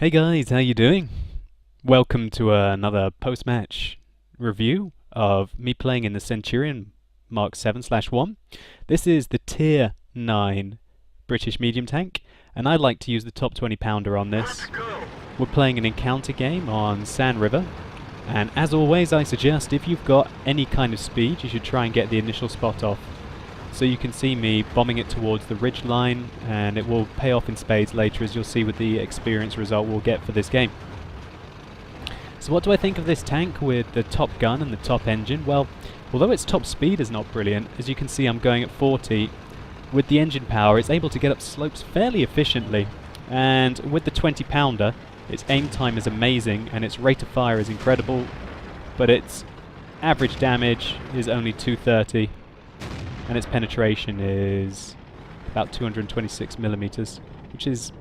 Hey guys, how you doing? Welcome to another post-match review of me playing in the Centurion Mark 7/1. This is the Tier 9 British medium tank, and I like to use the top 20 pounder on this. We're playing an encounter game on Sand River, and as always I suggest if you've got any kind of speed you should try and get the initial spot off. So you can see me bombing it towards the ridge line, and it will pay off in spades later, as you'll see with the experience result we'll get for this game. So what do I think of this tank with the top gun and the top engine? Well, although its top speed is not brilliant, as you can see I'm going at 40, with the engine power it's able to get up slopes fairly efficiently, and with the 20 pounder its aim time is amazing and its rate of fire is incredible, but its average damage is only 230. And its penetration is about 226 millimeters, which is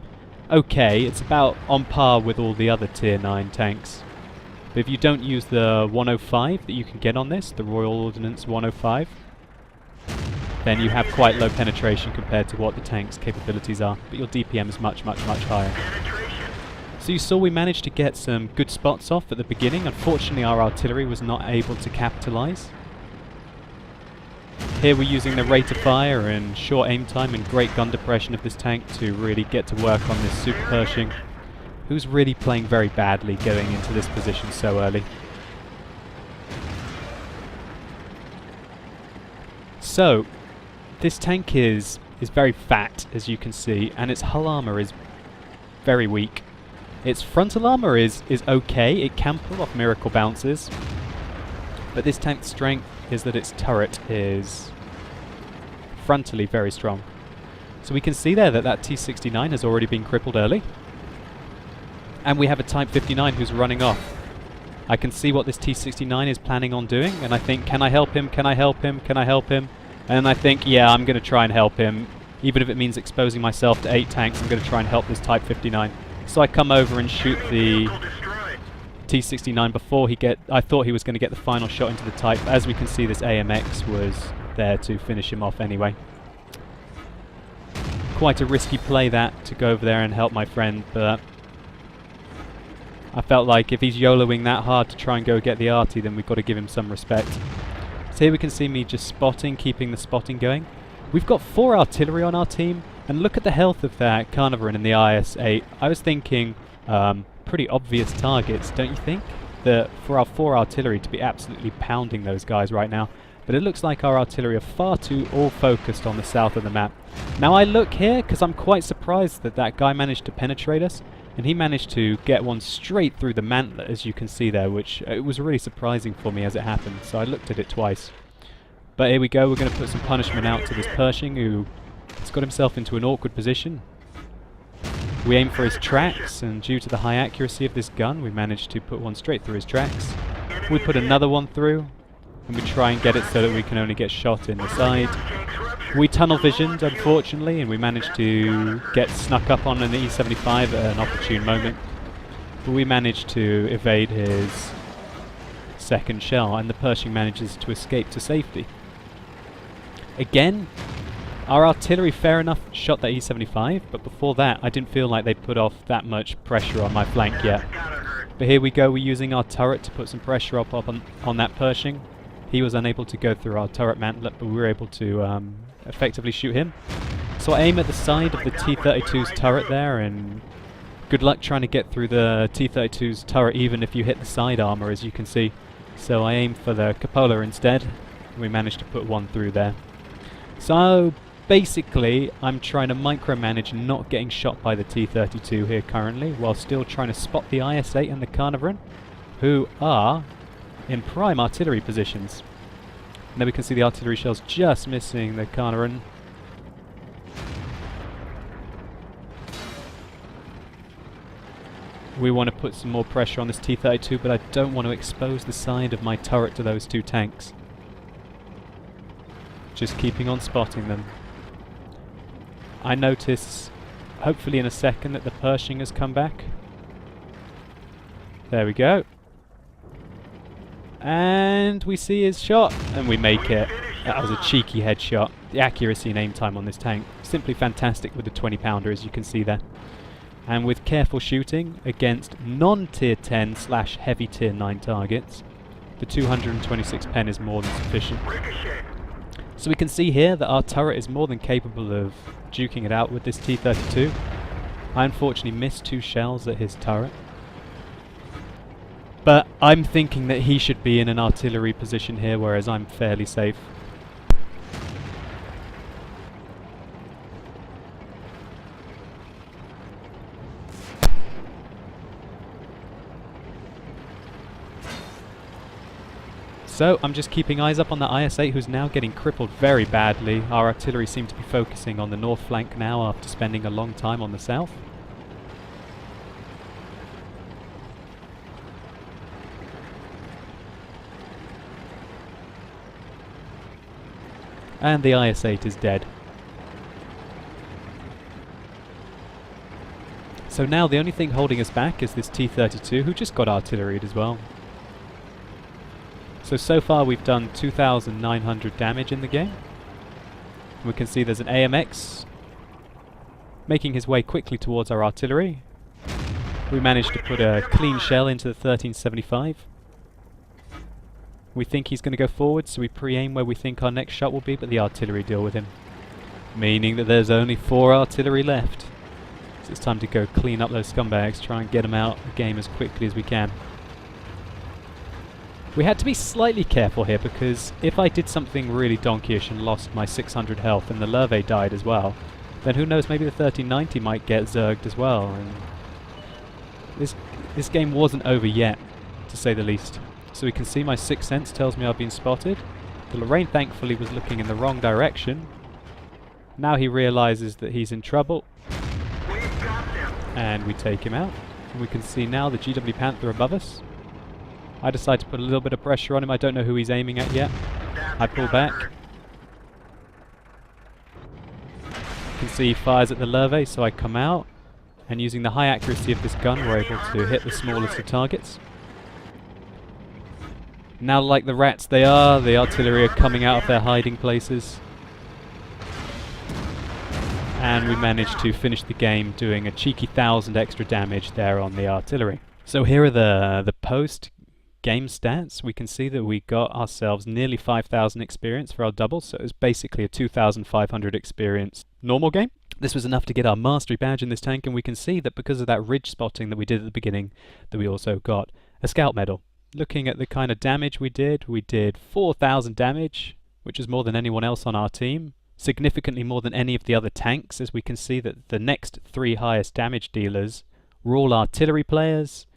okay. It's about on par with all the other Tier 9 tanks. But if you don't use the 105 that you can get on this, the Royal Ordnance 105, then you have quite low penetration compared to what the tank's capabilities are. But your DPM is much higher. So you saw we managed to get some good spots off at the beginning. Unfortunately, our artillery was not able to capitalize. Here we're using the rate of fire and short aim time and great gun depression of this tank to really get to work on this Super Pershing, who's really playing very badly going into this position so early. So, this tank is very fat, as you can see, and its hull armor is very weak. Its frontal armor is okay, it can pull off miracle bounces, but this tank's strength is that its turret is frontally very strong. So we can see there that that T69 has already been crippled early, and we have a Type 59 who's running off. I can see what this T69 is planning on doing, and I think, can I help him, can I help him, can I help him? And I think, yeah, I'm going to try and help him. Even if it means exposing myself to 8 tanks, I'm going to try and help this Type 59. So I come over and shoot the T69 before I thought he was going to get the final shot into the Type. As we can see, this AMX was there to finish him off anyway. Quite a risky play that, to go over there and help my friend, but I felt like if he's YOLOing that hard to try and go get the arty, then we've got to give him some respect. So here we can see me just spotting, keeping the spotting going. We've got 4 artillery on our team, and look at the health of that Carnarvon in the IS-8. I was thinking pretty obvious targets, don't you think? For our 4 artillery to be absolutely pounding those guys right now. But it looks like our artillery are far too all focused on the south of the map. Now I look here because I'm quite surprised that that guy managed to penetrate us, and he managed to get one straight through the mantlet, as you can see there, which it was really surprising for me as it happened, so I looked at it twice. But here we go, we're going to put some punishment out to this Pershing, who has got himself into an awkward position. We aim for his tracks, and due to the high accuracy of this gun, we managed to put one straight through his tracks. We put another one through, and we try and get it so that we can only get shot in the side. We tunnel visioned, unfortunately, and we managed to get snuck up on an E75 at an opportune moment. But we managed to evade his second shell, and the Pershing manages to escape to safety. Again, our artillery, fair enough, shot that E75, but before that I didn't feel like they put off that much pressure on my flank yet. But here we go, we're using our turret to put some pressure up on that Pershing. He was unable to go through our turret mantlet, but we were able to effectively shoot him. So I aim at the side of the T-32's turret there, and good luck trying to get through the T-32's turret even if you hit the side armor, as you can see. So I aim for the cupola instead, and we managed to put one through there. So basically, I'm trying to micromanage not getting shot by the T-32 here currently, while still trying to spot the IS-8 and the Carnarvon, who are in prime artillery positions. And then we can see the artillery shells just missing the Carnarvon. We want to put some more pressure on this T-32, but I don't want to expose the side of my turret to those 2 tanks. Just keeping on spotting them. I notice, hopefully in a second, that the Pershing has come back. There we go. And we see his shot, and we make it. That was a cheeky headshot. The accuracy and aim time on this tank, simply fantastic with the 20 pounder, as you can see there. And with careful shooting against non-tier 10/heavy tier 9 targets, the 226 pen is more than sufficient. So we can see here that our turret is more than capable of duking it out with this T-32. I unfortunately missed 2 shells at his turret. But I'm thinking that he should be in an artillery position here, whereas I'm fairly safe. So I'm just keeping eyes up on the IS-8, who's now getting crippled very badly. Our artillery seem to be focusing on the north flank now after spending a long time on the south. And the IS-8 is dead. So now the only thing holding us back is this T-32, who just got artilleried as well. So far we've done 2,900 damage in the game. We can see there's an AMX making his way quickly towards our artillery. We managed to put a clean shell into the 1375. We think he's going to go forward, so we pre-aim where we think our next shot will be, but the artillery deal with him. Meaning that there's only 4 artillery left. So it's time to go clean up those scumbags, try and get them out of the game as quickly as we can. We had to be slightly careful here, because if I did something really donkeyish and lost my 600 health and the Lurve died as well, then who knows, maybe the 1390 might get zerged as well. And this game wasn't over yet, to say the least. So we can see my 6th sense tells me I've been spotted. The Lorraine thankfully was looking in the wrong direction. Now he realizes that he's in trouble. And we take him out. And we can see now the GW Panther above us. I decide to put a little bit of pressure on him. I don't know who he's aiming at yet. I pull back. You can see he fires at the Lurve, so I come out. And using the high accuracy of this gun, we're able to hit the smallest of targets. Now, like the rats they are, the artillery are coming out of their hiding places. And we managed to finish the game doing a cheeky 1,000 extra damage there on the artillery. So here are the post-game stats. We can see that we got ourselves nearly 5,000 experience for our doubles, so it was basically a 2,500 experience normal game. This was enough to get our mastery badge in this tank, and we can see that because of that ridge spotting that we did at the beginning, that we also got a scout medal. Looking at the kind of damage we did 4,000 damage, which is more than anyone else on our team. Significantly more than any of the other tanks, as we can see that the next 3 highest damage dealers were all artillery players.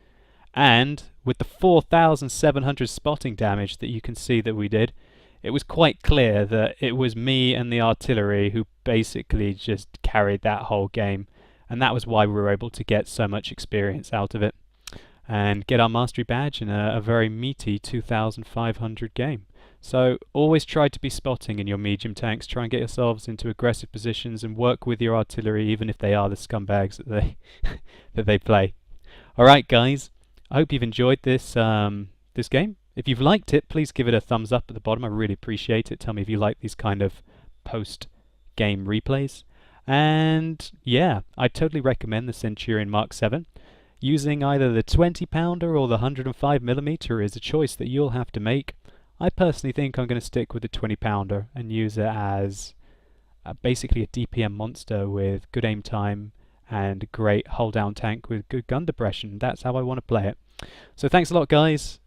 And with the 4,700 spotting damage that you can see that we did, it was quite clear that it was me and the artillery who basically just carried that whole game. And that was why we were able to get so much experience out of it and get our mastery badge in a very meaty 2,500 game. So always try to be spotting in your medium tanks. Try and get yourselves into aggressive positions and work with your artillery, even if they are the scumbags that they that they play. Alright guys, I hope you've enjoyed this this game. If you've liked it, please give it a thumbs up at the bottom. I really appreciate it. Tell me if you like these kind of post-game replays. And yeah, I totally recommend the Centurion Mark 7. Using either the 20 pounder or the 105mm is a choice that you'll have to make. I personally think I'm going to stick with the 20 pounder and use it as basically a DPM monster with good aim time and a great hull down tank with good gun depression. That's how I want to play it. So thanks a lot guys.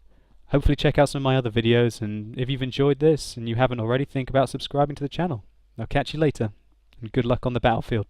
Hopefully check out some of my other videos, and if you've enjoyed this and you haven't already, think about subscribing to the channel. I'll catch you later, and good luck on the battlefield.